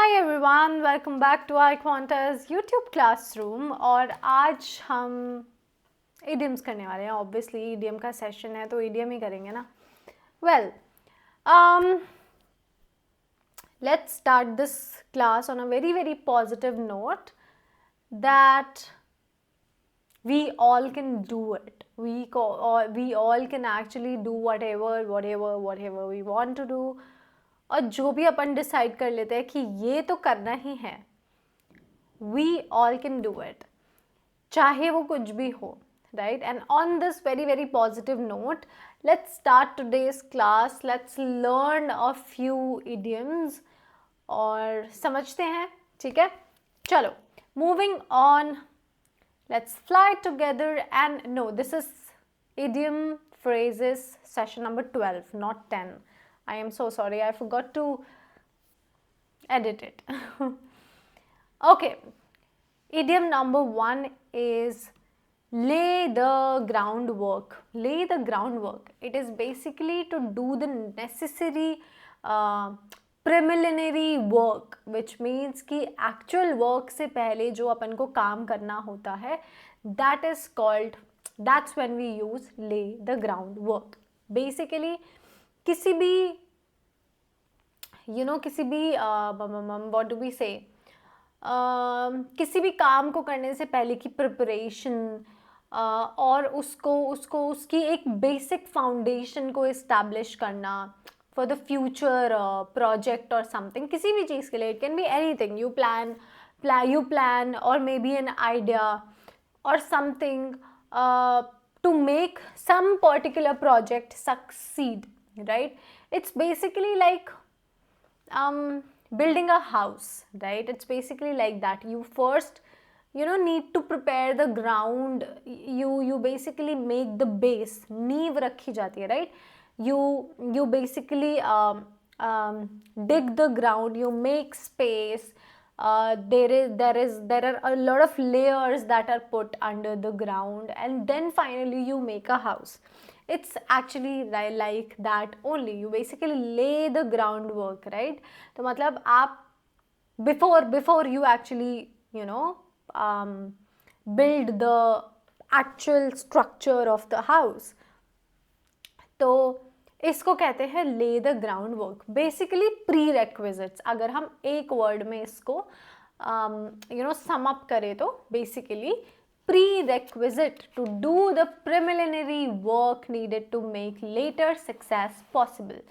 Hi everyone, welcome back to iQuanta's YouTube classroom. और आज हम ईडियम्स करने वाले हैं। ऑब्वियसली ईडियम का सेशन है तो ईडियम ही करेंगे ना। Well, let's start this class on a very positive note that we all can do it. We all can actually do whatever we want to do. और जो भी अपन डिसाइड कर लेते हैं कि ये तो करना ही है, we all can do it, चाहे वो कुछ भी हो, right? And on this very positive note, let's start today's class. Let's learn a few idioms और समझते हैं, ठीक है? चलो, moving on, let's fly together. And no, this is idiom phrases session number 12, not 10. I am so sorry, I forgot to edit it. Okay, idiom number 1 is lay the groundwork. Lay the groundwork. It is basically to do the necessary preliminary work, which means कि actual work से पहले जो अपन को काम करना होता है, that's when we use lay the groundwork. Basically किसी भी what do we say, किसी भी काम को करने से पहले की प्रिपरेशन और उसकी एक बेसिक फाउंडेशन को इस्टेब्लिश करना फॉर द फ्यूचर प्रोजेक्ट और समथिंग, किसी भी चीज़ के लिए. It can be anything. You plan और मे बी एन आइडिया और something to make some particular project succeed, right? It's basically like building a house, right? It's basically like that. You first need to prepare the ground. You basically make the base, नींव रखी जाती है, right? You basically dig the ground, you make space. There are a lot of layers that are put under the ground, and then finally you make a house. It's actually like that only. You basically lay the groundwork, right? तो मतलब आप before you actually build the actual structure of the house, तो इसको कहते हैं lay the groundwork. Basically prerequisites. अगर हम एक word में इसको sum up करें तो basically prerequisite to do the preliminary work needed to make later success possible.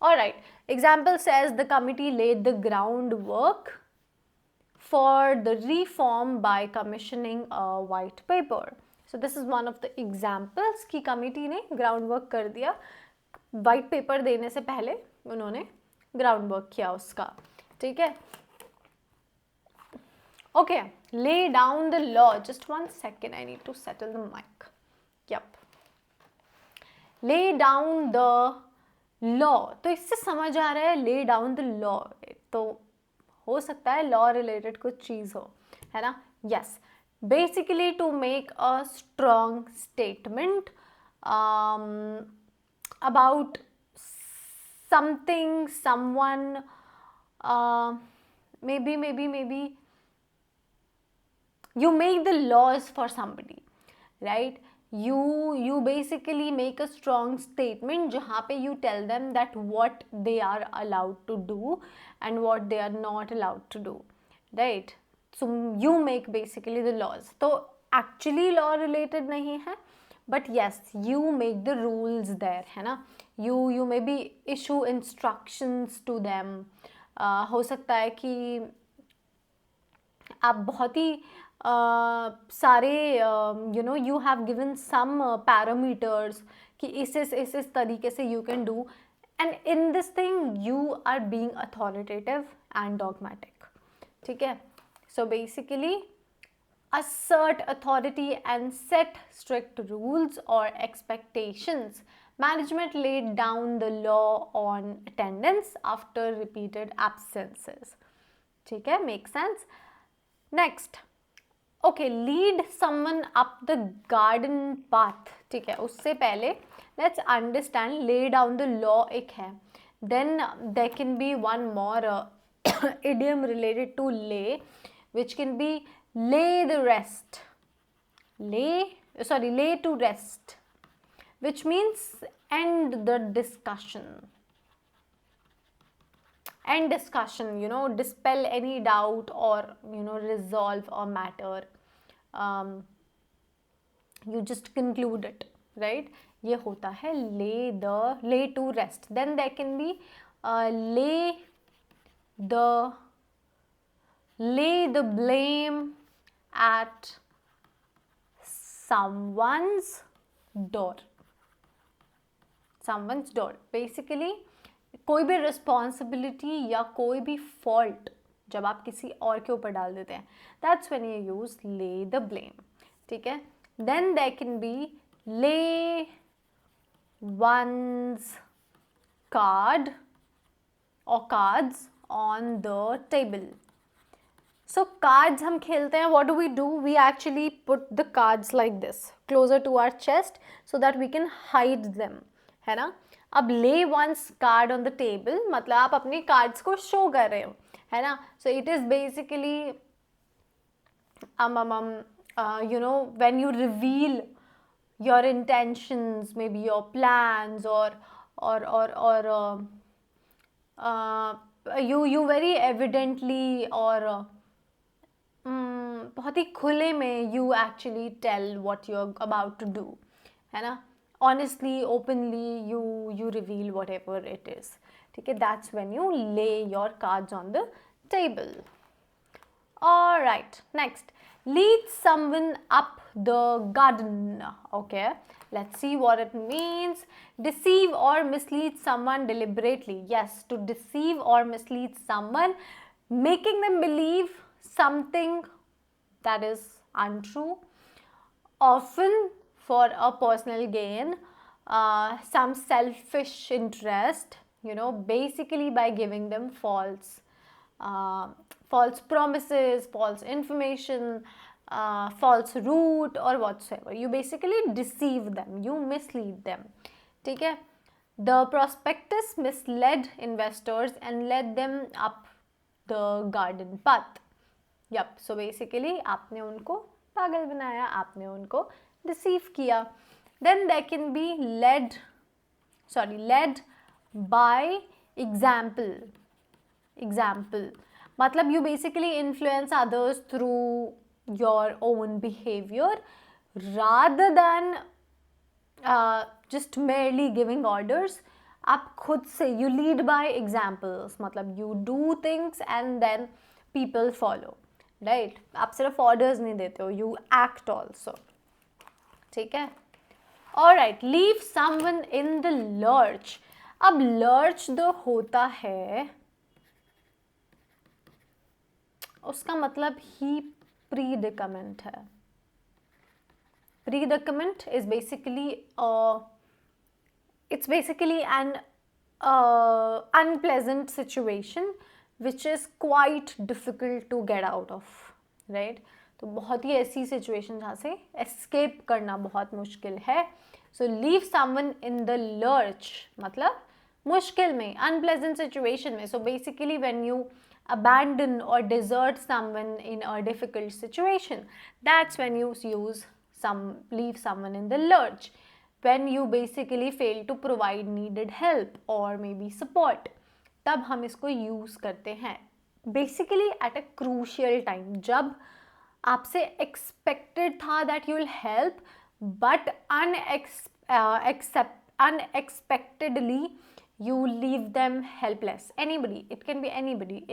Alright, example says the committee laid the groundwork for the reform by commissioning a white paper. So this is one of the examples कि committee ने groundwork कर दिया. white paper देने से पहले उन्होंने groundwork किया उसका, ठीक है? Okay, lay down the law. Just 1 second, I need to settle the mic. Yep. Lay down the law. तो इससे समझ आ रहा है lay down the law. तो हो सकता है law related कुछ चीज़ हो, है ना? Yes. Basically to make a strong statement about something, someone, maybe you make the laws for somebody, right? You basically make a strong statement जहाँ पे you tell them that what they are allowed to do and what they are not allowed to do, right? So you make basically the laws. तो actually law related नहीं है, but yes, you make the rules there, है ना? You maybe issue instructions to them. हो सकता है कि आप बहुत ही सारे you have given some parameters कि इस तरीके से you can do, and in this thing you are being authoritative and dogmatic, ठीक है? So basically assert authority and set strict rules or expectations. Management laid down the law on attendance after repeated absences. ठीक है? Makes sense? Next, okay, lead someone up the garden path. ठीक है? उससे पहले let's understand lay down the law एक है. Then there can be one more idiom related to lay, which can be lay the rest. Lay to rest, which means end the discussion. End discussion, dispel any doubt or, resolve a matter. You just conclude it, right? ये होता है lay to rest. Then there can be lay the blame at someone's door. Basically कोई भी responsibility या कोई भी fault जब आप किसी और के ऊपर डाल देते हैं, दैट्स व्हेन यू यूज ले द ब्लेम. ठीक है. देन देयर कैन बी ले one's card or cards on the table. So cards हम खेलते हैं. What do? We actually put the cards like this closer to our chest so that we can hide them, है ना. अब lay one's card on the table मतलब आप अपने cards को show कर रहे हो, है ना. So it is basically when you reveal your intentions, maybe your plans, or you very evidently or बहुत ही खुले में you actually tell what you're about to do, है ना. Honestly, openly, you reveal whatever it is. ठीक है. That's when you lay your cards on the table. All right. Next, lead someone up the garden. Okay. Let's see what it means. Deceive or mislead someone deliberately. Yes, to deceive or mislead someone, making them believe something that is untrue, often for a personal gain, some selfish interest, basically by giving them false promises, false information, false route or whatsoever. You basically deceive them, you mislead them. ठीक है. The prospectus misled investors and led them up the garden path. Yup. So basically आपने उनको पागल बनाया, आपने उनको deceive किया. Then there can be led by example. मतलब you basically influence others through your own behavior rather than just merely giving orders. आप खुद से you lead by examples, मतलब you do things and then people follow, right? आप सिर्फ orders नहीं देते हो, you act also. ठीक है. Alright, leave someone in the lurch. अब lurch जो होता है उसका मतलब ही predicament है. Predicament is basically an unpleasant situation which is quite difficult to get out of, right? तो बहुत ही ऐसी सिचुएशन जहाँ से एस्केप करना बहुत मुश्किल है. So leave someone in the lurch मतलब मुश्किल में, अनप्लेजेंट सिचुएशन में. So basically when you abandon or desert someone in a difficult situation, that's when you leave someone in the lurch. When you basically fail to provide needed help or maybe support, तब हम इसको use करते हैं basically at a crucial time, जब आपसे expected था that you will help but unexpectedly you leave them helpless. Anybody, it can be anybody,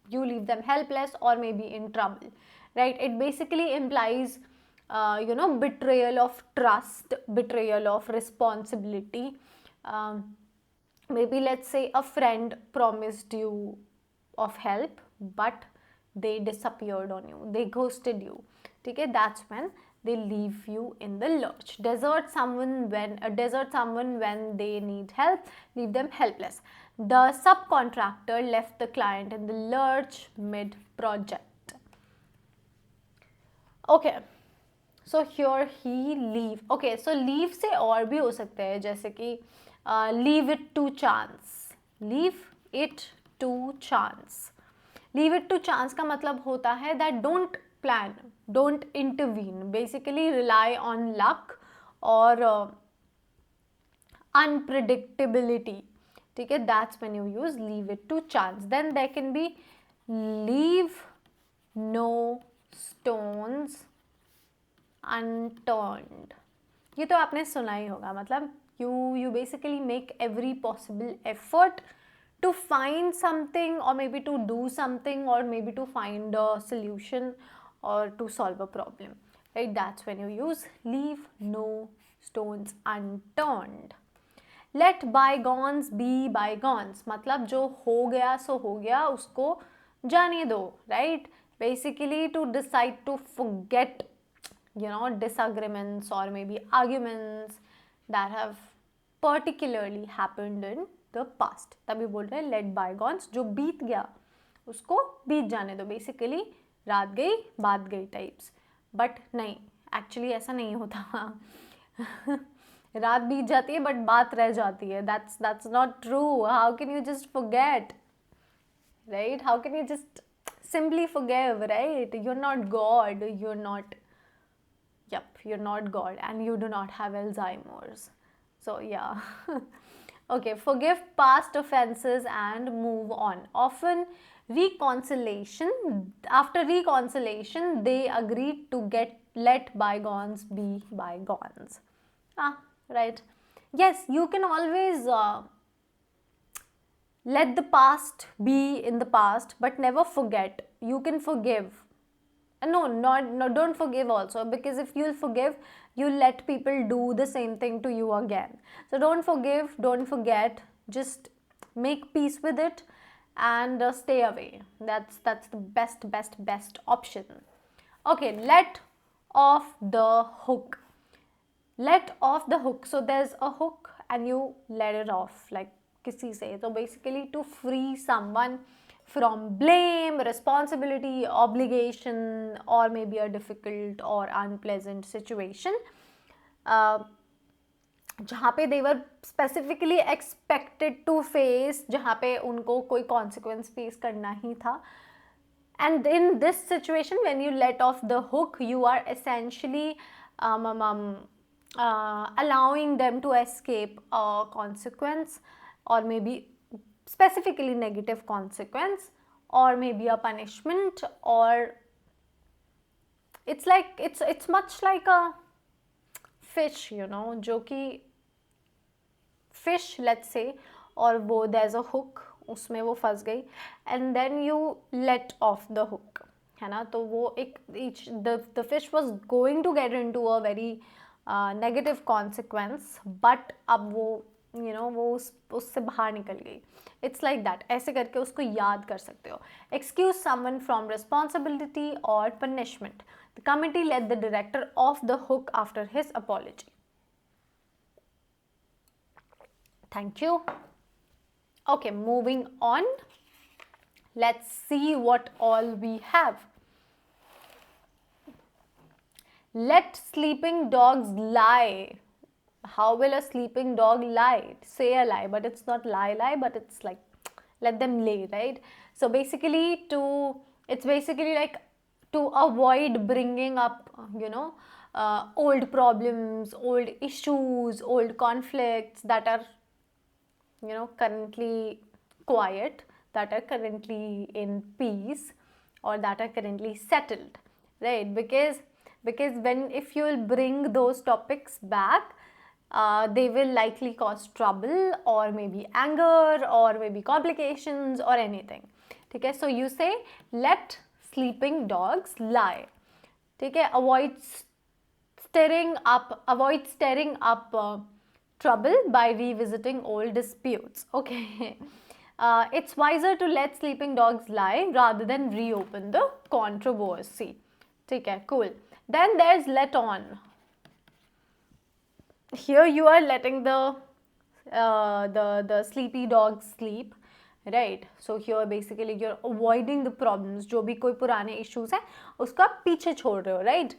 you leave them helpless or maybe in trouble, right? It basically implies betrayal of trust, betrayal of responsibility. Maybe let's say a friend promised you of help but they disappeared on you, they ghosted you. Okay, that's when they leave you in the lurch. Desert someone when they need help, leave them helpless. The subcontractor left the client in the lurch mid project. Okay, so here he leave. Okay, so leave से और भी हो सकते हैं, जैसे कि leave it to chance. Leave it to chance. Leave it to chance का मतलब होता है that don't plan, don't intervene, basically rely on luck और unpredictability. ठीक है, that's when you use leave it to chance. Then there can be leave no stones unturned. ये तो आपने सुना ही होगा, मतलब you basically make every possible effort to find something or maybe to do something or maybe to find a solution or to solve a problem, right? That's when you use leave no stones unturned. Let bygones be bygones, मतलब जो हो गया सो हो गया, उसको जाने दो, right? Basically to decide to forget, you know, disagreements or maybe arguments that have particularly happened in the past. तभी बोल रहे हैं let bygones, जो बीत गया उसको बीत जाने दो, बेसिकली रात गई बात गई टाइप्स. बट नहीं, एक्चुअली ऐसा नहीं होता. रात बीत जाती है बट बात रह जाती है. that's not true. How can you just forget, right? How can you just simply forgive, right? You're not God, you're not God, and you do not have Alzheimer's. So yeah. Okay, forgive past offenses and move on. Often after reconciliation, they agreed to let bygones be bygones. Right. Yes, you can always let the past be in the past, but never forget. You can forgive. No, don't forgive also, because if you'll forgive, you'll let people do the same thing to you again. So don't forgive, don't forget, just make peace with it and stay away. That's the best option. Okay, let off the hook. Let off the hook. So there's a hook and you let it off, like किसी से. So basically to free someone from blame, responsibility, obligation, or maybe a difficult or unpleasant situation, जहाँ पे they were specifically expected to face, जहाँ पे उनको कोई consequence face करना ही था. And in this situation, when you let off the hook, you are essentially allowing them to escape a consequence, or maybe specifically negative consequence, or maybe a punishment, or it's much like a fish, you know, जो कि fish, let's say, और वो there's a hook, उसमें वो फंस गई, and then you let off the hook, है ना? तो वो the fish was going to get into a very negative consequence, but अब वो वो उससे बाहर निकल गई. It's like that. ऐसे करके उसको याद कर सकते हो. Excuse someone from responsibility or punishment. The committee let the director off the hook after his apology. Thank you. Okay, moving on. Let's see what all we have. Let sleeping dogs lie. How will a sleeping dog lie? Say a lie, but it's not lie, but it's like let them lay, right? So basically it's basically like to avoid bringing up, old problems, old issues, old conflicts that are, currently quiet, that are currently in peace, or that are currently settled, right? Because if you will bring those topics back, they will likely cause trouble, or maybe anger, or maybe complications, or anything. Okay, so you say let sleeping dogs lie. Okay, avoid stirring up trouble by revisiting old disputes. Okay. It's wiser to let sleeping dogs lie rather than reopen the controversy. Okay, cool. Then there's let on. Here you are letting the sleepy dog sleep, right? So here basically you're avoiding the problems. जो भी कोई पुराने issues है उसको आप पीछे छोड़ रहे हो, right?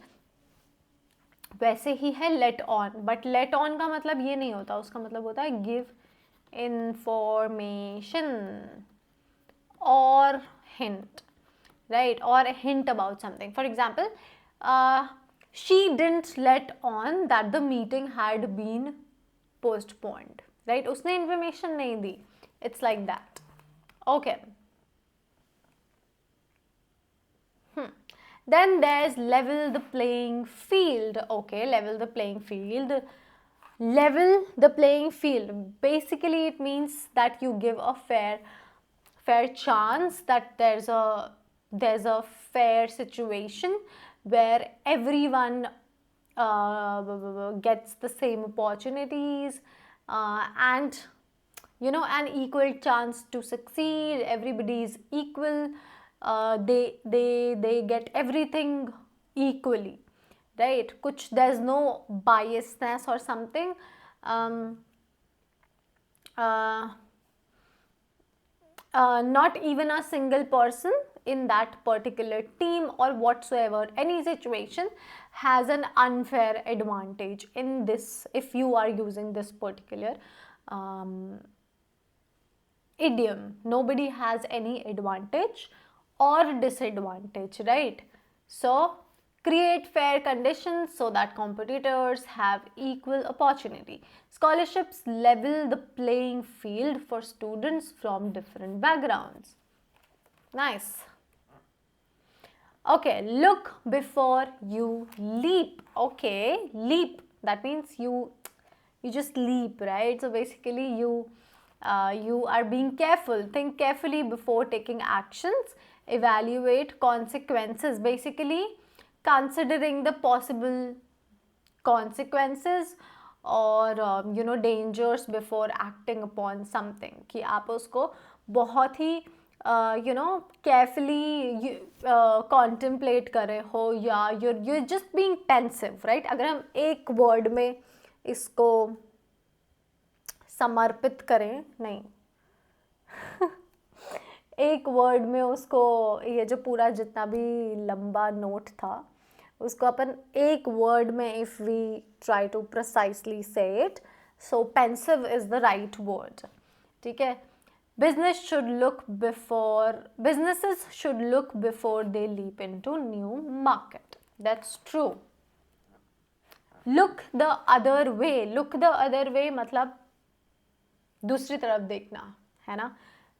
वैसे ही है let on, but let on का मतलब ये नहीं होता. उसका मतलब होता है give information or hint, right? Or a hint about something. For example, she didn't let on that the meeting had been postponed, right? उसने information नहीं दी. It's like that. Okay. Then there's level the playing field. Okay, level the playing field. Level the playing field. Basically, it means that you give a fair chance, that there's a fair situation where everyone gets the same opportunities, and an equal chance to succeed. Everybody is equal. They get everything equally, right? Kuch, there's no biasness or something. Not even a single person in that particular team or whatsoever, any situation has an unfair advantage in this, if you are using this particular idiom. Nobody has any advantage or disadvantage, right? So create fair conditions so that competitors have equal opportunity. Scholarships level the playing field for students from different backgrounds. Nice. Okay, look before you leap. Okay, leap, that means you just leap, right? So basically you are being careful. Think carefully before taking actions. Evaluate consequences, basically considering the possible consequences or dangers before acting upon something. कि आप उसको बहुत ही carefully contemplate करे हो, या you're just being pensive, right? अगर हम एक word में इसको समर्पित करें, नहीं एक वर्ड में उसको, ये जो पूरा जितना भी लंबा नोट था उसको अपन एक वर्ड में, if we try to precisely say it, so pensive is the right word. ठीक है. Businesses should look before they leap into new market. That's true. Look the other way मतलब दूसरी तरफ देखना, है ना.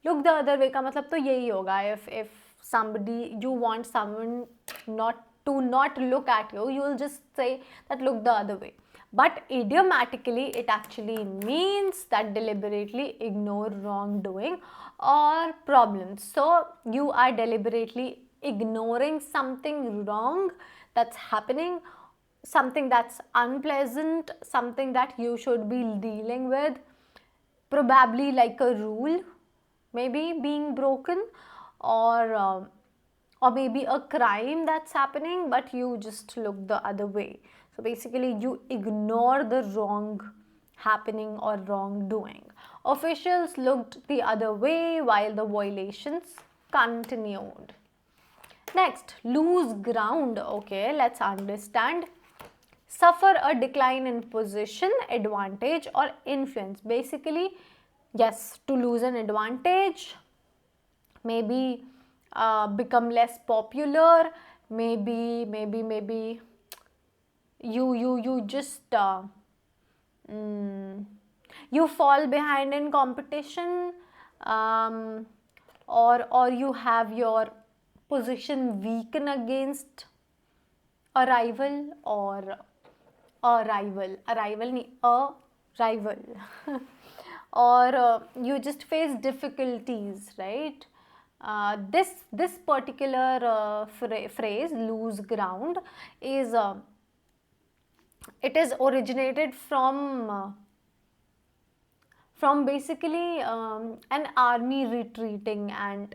Look the other way का मतलब तो यही होगा. If somebody, you want someone not look at you, you will just say that look the other way. But idiomatically, it actually means that deliberately ignore wrongdoing or problems. So you are deliberately ignoring something wrong that's happening, something that's unpleasant, something that you should be dealing with, probably like a rule maybe being broken, or maybe a crime that's happening, but you just look the other way. So basically you ignore the wrong happening or wrongdoing. Officials looked the other way while the violations continued. Next, lose ground. Okay, let's understand. Suffer a decline in position, advantage or influence. Basically, yes, to lose an advantage, maybe become less popular, maybe you just you fall behind in competition, or you have your position weaken against a rival, or a rival or you just face difficulties, right? This particular phrase, lose ground, is it is originated from basically an army retreating, and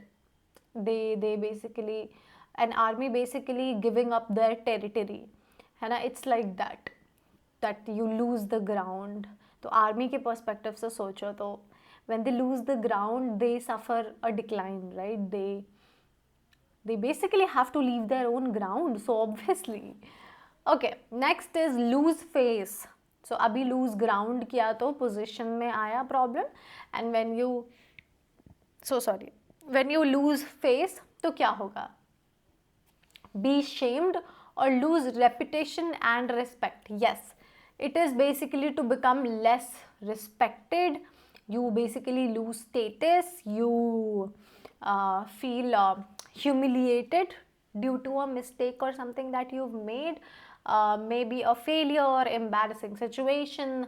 they basically, an army basically giving up their territory, है ना. It's like that you lose the ground. तो army के perspective से सोचो तो when they lose the ground, they suffer a decline, right? They basically have to leave their own ground, so obviously. Okay, next is lose face. So अभी lose ground किया तो position में आया problem, and when you, so sorry, when you lose face तो क्या होगा? Be shamed or lose reputation and respect. Yes, it is basically to become less respected. You basically lose status. You feel humiliated due to a mistake or something that you've made, maybe a failure or embarrassing situation,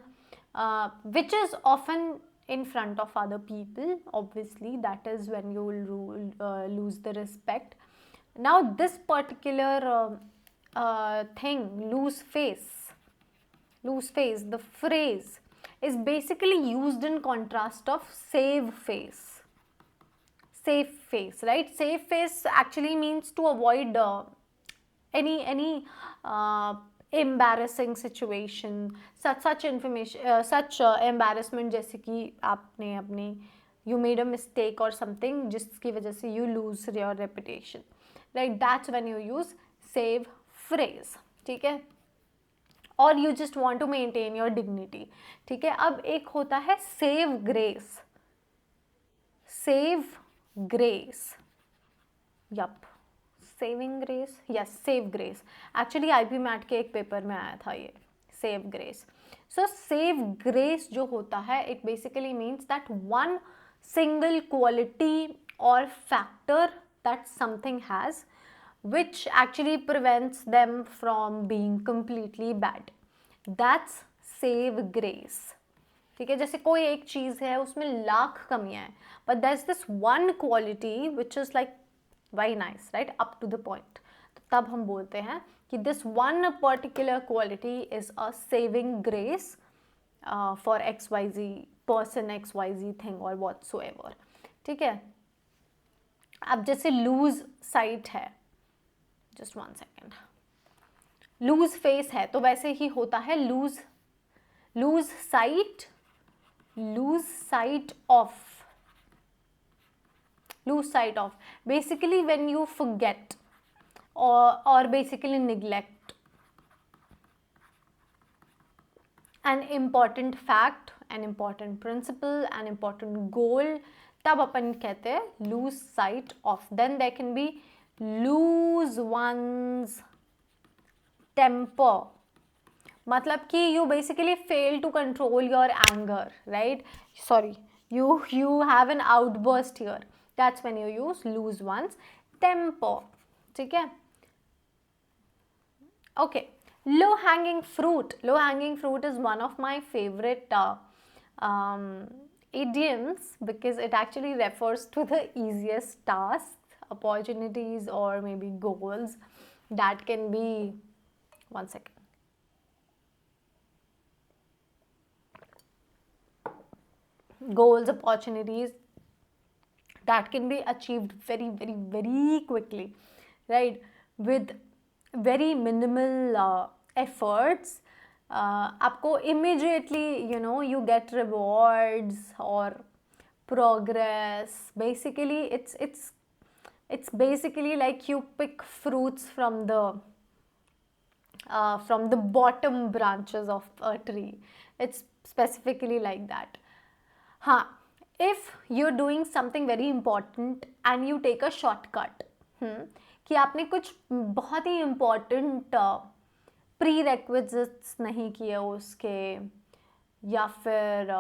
which is often in front of other people. Obviously, that is when you will lose the respect. Now this particular thing, lose face, the phrase is basically used in contrast of save face. Safe face, right? Safe face actually means to avoid any embarrassing situation, such information, such embarrassment, जैसे कि आपने अपनी you made a mistake or something जिसकी वजह से you lose your reputation, right? That's when you use save phrase, ठीक है? और you just want to maintain your dignity, ठीक है? अब एक होता है save grace. Save grace, yup, saving grace, yes save grace. Actually IPMAT के एक पेपर में आया था ये save grace. So save grace जो होता है, it basically means that one single quality और factor that something has which actually prevents them from being completely bad. That's save grace. ठीक है, जैसे कोई एक चीज़ है उसमें लाख कमियां हैं, but there's this one quality which is like very nice, right, up to the point. तो तब हम बोलते हैं कि this one particular quality is a saving grace for XYZ person, XYZ thing or whatsoever. ठीक है, अब जैसे lose sight है, just one second, lose face है तो वैसे ही होता है lose sight of, basically when you forget or basically neglect an important fact, an important principle, an important goal, तब अपन कहते हैं lose sight of. Then there can be lose one's temper, मतलब कि you basically fail to control your anger, right? Sorry, you have an outburst here. That's when you use lose one's temper. ठीक है? Okay. Low hanging fruit. Low hanging fruit is one of my favorite idioms because it actually refers to the easiest tasks, opportunities, or maybe goals that can be. One second. Goals, opportunities that can be achieved very, very, very quickly, right? With very minimal efforts. आपको immediately, you get rewards or progress. Basically, it's basically like you pick fruits from the bottom branches of a tree. It's specifically like that. हाँ, if you're doing something very important and you take a shortcut, कि आपने कुछ बहुत ही important prerequisites नहीं किए उसके, या फिर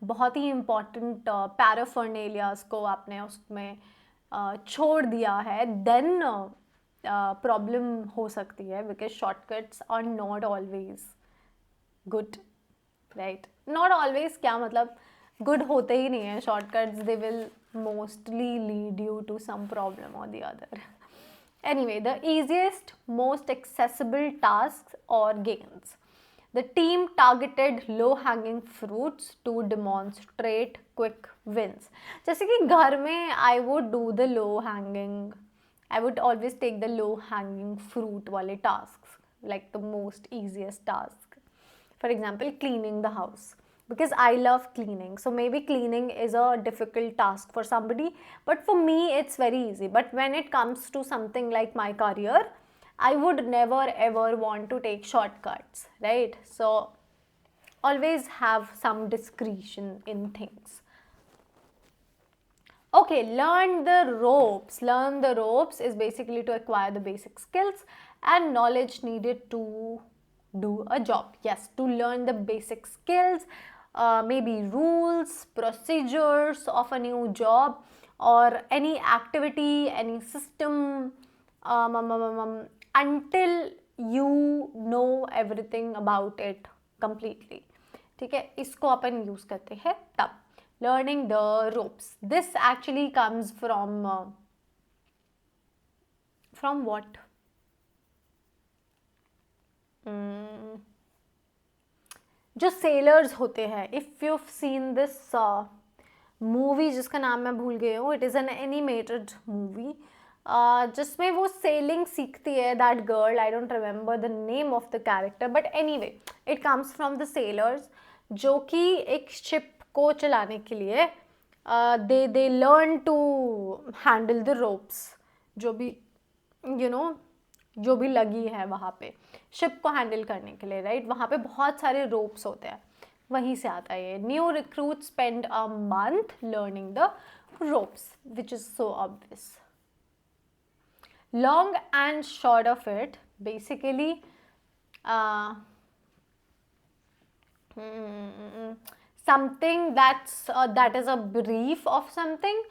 बहुत ही important paraphernalias को आपने उसमें छोड़ दिया है, then problem हो सकती है, because shortcuts are not always good, right? Not always क्या मतलब good होते ही नहीं है shortcuts, they will mostly lead you to some problem or the other. Anyway, the easiest, most accessible tasks or gains. The team targeted low-hanging fruits to demonstrate quick wins. जैसे कि घर में I would do the low-hanging, I would always take the low-hanging fruit वाले tasks, like the most easiest task. For example, cleaning the house, because I love cleaning. So maybe cleaning is a difficult task for somebody, but for me it's very easy. But when it comes to something like my career, I would never ever want to take shortcuts, right? So always have some discretion in things. Okay, learn the ropes. Learn the ropes is basically to acquire the basic skills and knowledge needed to do a job. Yes, to learn the basic skills, maybe rules, procedures of a new job, or any activity, any system, until you know everything about it completely. ठीक है, इसको अपन use करते हैं तब. Learning the ropes. This actually comes from what? जो sailors होते हैं, if you've seen this movie जिसका नाम मैं भूल गई हूँ, it is an animated movie जिसमें वो सेलिंग सीखती है, that girl, I don't remember the name of the character, but anyway it comes from the sailors, जो कि एक शिप को चलाने के लिए they learn to handle the ropes, जो भी जो भी लगी है वहाँ पे शिप को हैंडल करने के लिए, राइट. वहाँ पे बहुत सारे रोप्स होते हैं, वहीं से आता है ये. New recruit spend a month learning the ropes, which is so obvious. Long and short of it, basically something that is a brief of something,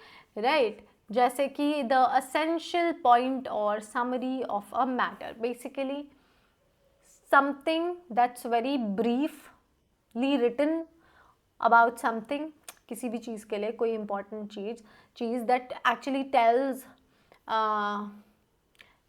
right? जैसे कि the essential point or summary of a matter, basically something that's very briefly written about something, किसी भी चीज़ के लिए कोई important cheese that actually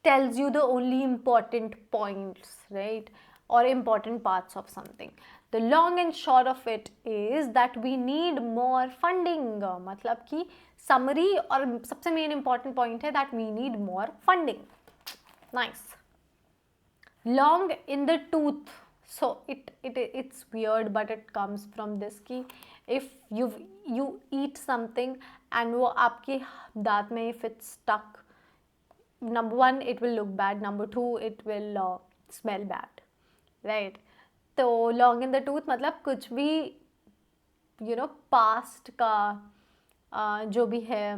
tells you the only important points, right, or important parts of something. The long and short of it is that we need more funding. मतलब कि summary और सबसे main important point है that we need more funding. Nice. Long in the tooth. So it's weird, but it comes from this कि if you eat something and वो आपके दांत में if it's stuck, number one it will look bad, number two it will smell bad, right? तो long in the tooth मतलब कुछ भी past का जो भी है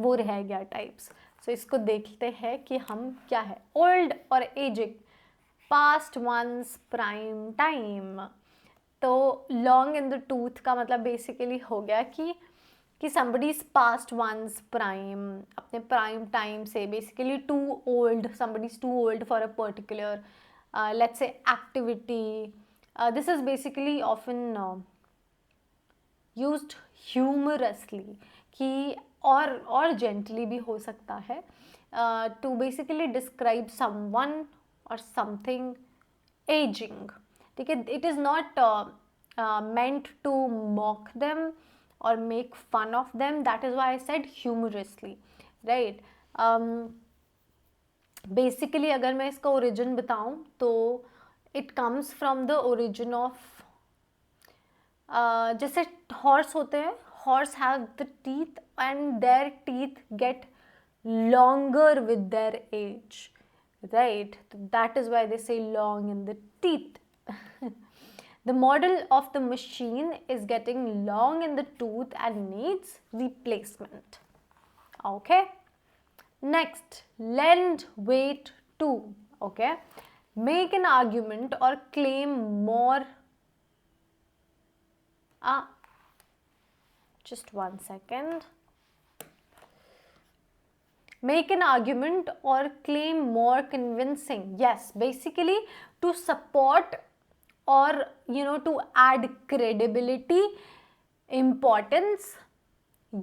वो रह गया टाइप्स. सो इसको देखते हैं कि हम क्या है. ओल्ड और aging, past once prime time. तो लॉन्ग इन द टूथ का मतलब बेसिकली हो गया कि somebody's past one's prime, अपने prime time से basically too old, somebody's too old for a particular let's say activity. This is basically often used humorously कि और gently भी हो सकता है to basically describe someone or something aging. ठीक है, it is not meant to mock them or make fun of them. That is why I said humorously, right? Basically अगर मैं इसका origin बताऊँ तो it comes from the origin of जैसे horse होते हैं, horse have the teeth and their teeth get longer with their age, right? That is why they say long in the teeth. The model of the machine is getting long in the tooth and needs replacement. Okay. Next, lend weight to. Okay. Make an argument or claim more. Just 1 second. Make an argument or claim more convincing. Yes, basically to support or to add credibility, importance,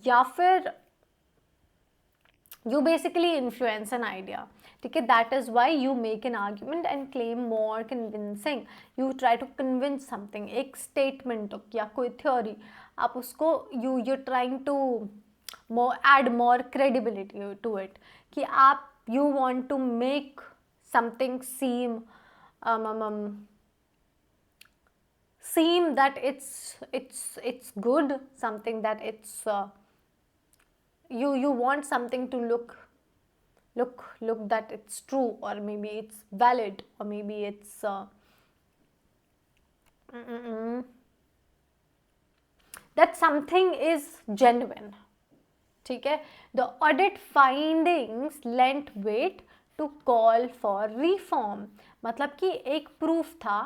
या फिर you basically influence an idea. ठीक है, that is why you make an argument and claim more convincing. You try to convince something, एक statement या कोई theory, आप उसको you're trying to add more credibility to it, कि आप you want to make something seem that it's good, something that it's you want something to look that it's true, or maybe it's valid, or maybe it's that something is genuine. ठीक है, the audit findings lent weight to call for reform. मतलब कि एक proof था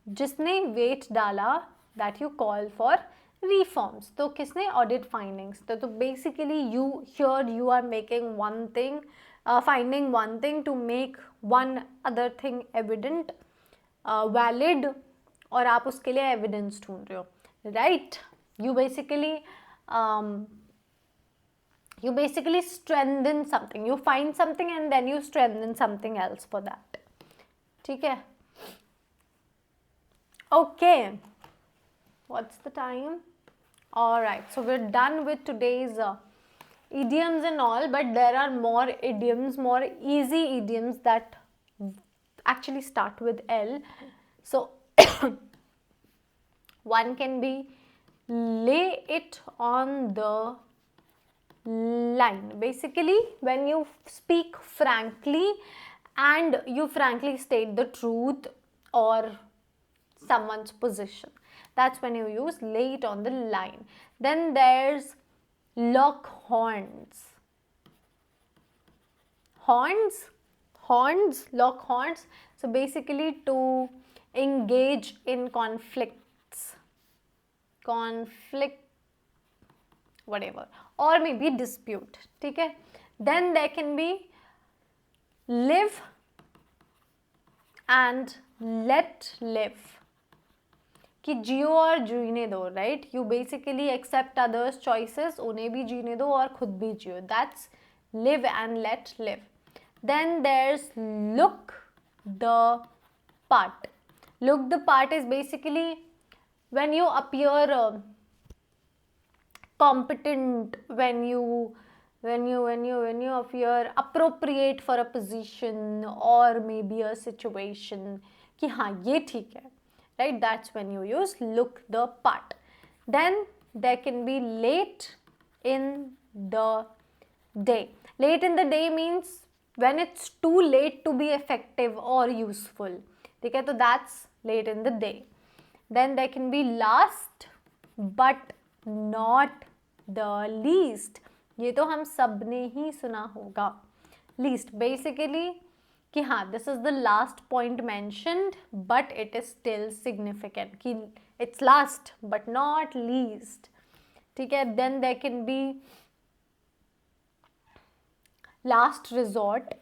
जिसने wait डाला that you call for reforms. तो किसने? Audit findings. तो basically you here you are making one thing, finding one thing to make one other thing evident, valid, और आप उसके लिए evidence ढूंढ रहे हो, right? You basically strengthen something. You find something and then you strengthen something else for that. ठीक है? Okay. What's the time? All right. So we're done with today's idioms and all, but there are more idioms, more easy idioms that actually start with L. So one can be lay it on the line. Basically, when you speak frankly and you frankly state the truth or someone's position, that's when you use lay it on the line. Then there's lock horns. Lock horns. So basically to engage in conflicts, whatever, or maybe dispute. ठीक है? Then there can be live and let live. कि जियो और जीने दो, right? You basically accept others choices, उन्हें भी जीने दो और खुद भी जियो. That's live and let live. Then there's look the part. Look the part is basically when you appear competent, when you appear appropriate for a position or maybe a situation, कि हाँ ये ठीक है, right? That's when you use look the part. Then there can be late in the day. Late in the day means when it's too late to be effective or useful. ठीक है? तो that's late in the day. Then there can be last but not the least. ये तो हम सब ने ही सुना होगा. Least basically कि हाँ this is the last point mentioned but it is still significant, कि it's last but not least. ठीक है? Then there can be last resort,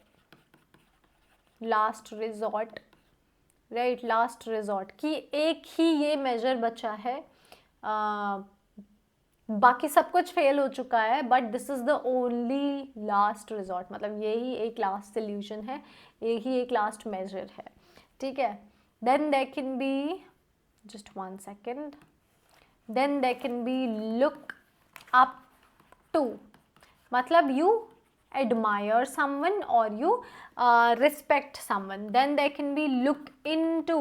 right? Last resort कि एक ही ये measure बचा है, बाकी सब कुछ फेल हो चुका है, but this is the only last resort. मतलब यही एक लास्ट सोल्यूशन है, यही एक लास्ट मेजर है. ठीक है? Then there can be just 1 second. Then there can be look up to. मतलब you admire someone or you respect someone. Then there can be look into.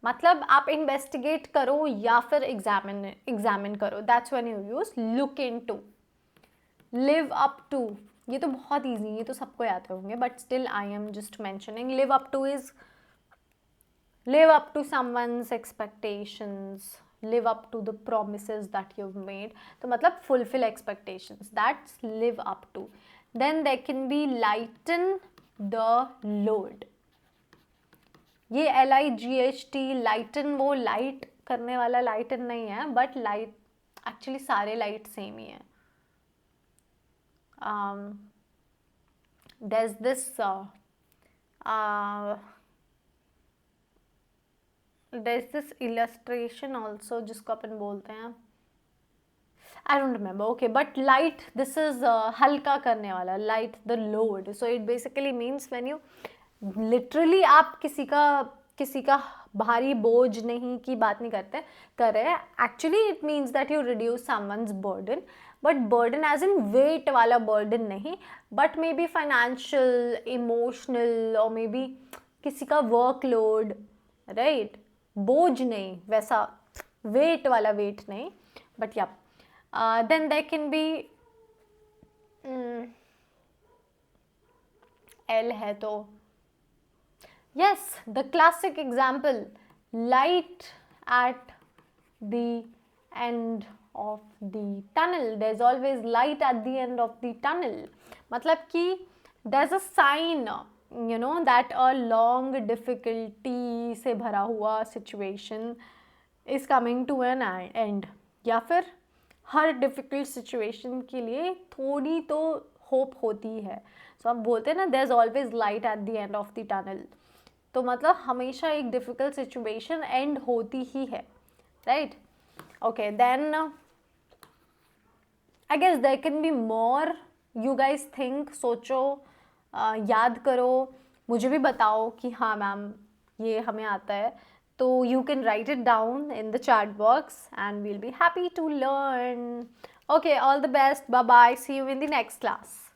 मतलब आप इन्वेस्टिगेट करो या फिर एग्जामिन करो. That's when you use look into. Live up to, ये तो बहुत ईजी, ये तो सबको आते होंगे, but still I am just mentioning. Live up to is live up to someone's expectations, live up to the promises that you have made. तो मतलब fulfil expectations, that's live up to. Then there can be lighten the load. ये LIGHT lighten, वो light करने वाला lighten नहीं है, but light actually सारे light same ही है. there's this illustration also जिसको अपन बोलते हैं, I don't remember. Okay, but light, this is हल्का करने वाला, light the load. So it basically means when you literally आप किसी का भारी बोझ नहीं की बात नहीं कर रहे हैं. Actually it means that you reduce someone's burden, but burden as in weight वाला burden नहीं, but maybe financial, emotional or maybe किसी का workload, right? बोझ नहीं, वैसा weight वाला weight नहीं, but yeah. Then there can be L है तो yes, the classic example, light at the end of the tunnel. There's always light at the end of the tunnel. मतलब कि there's a sign, you know, that a long difficulty से भरा हुआ situation is coming to an end. या फिर हर difficult situation के लिए थोड़ी तो होप होती है. सो हम बोलते हैं ना, there is always light at the end of the tunnel. तो मतलब हमेशा एक डिफ़िकल्ट सिचुएशन एंड होती ही है, right? Okay, then I guess there can be more. You guys think, सोचो, याद करो, मुझे भी बताओ कि हाँ मैम ये हमें आता है. So you can write it down in the chat box and we'll be happy to learn. Okay, all the best. Bye bye. See you in the next class.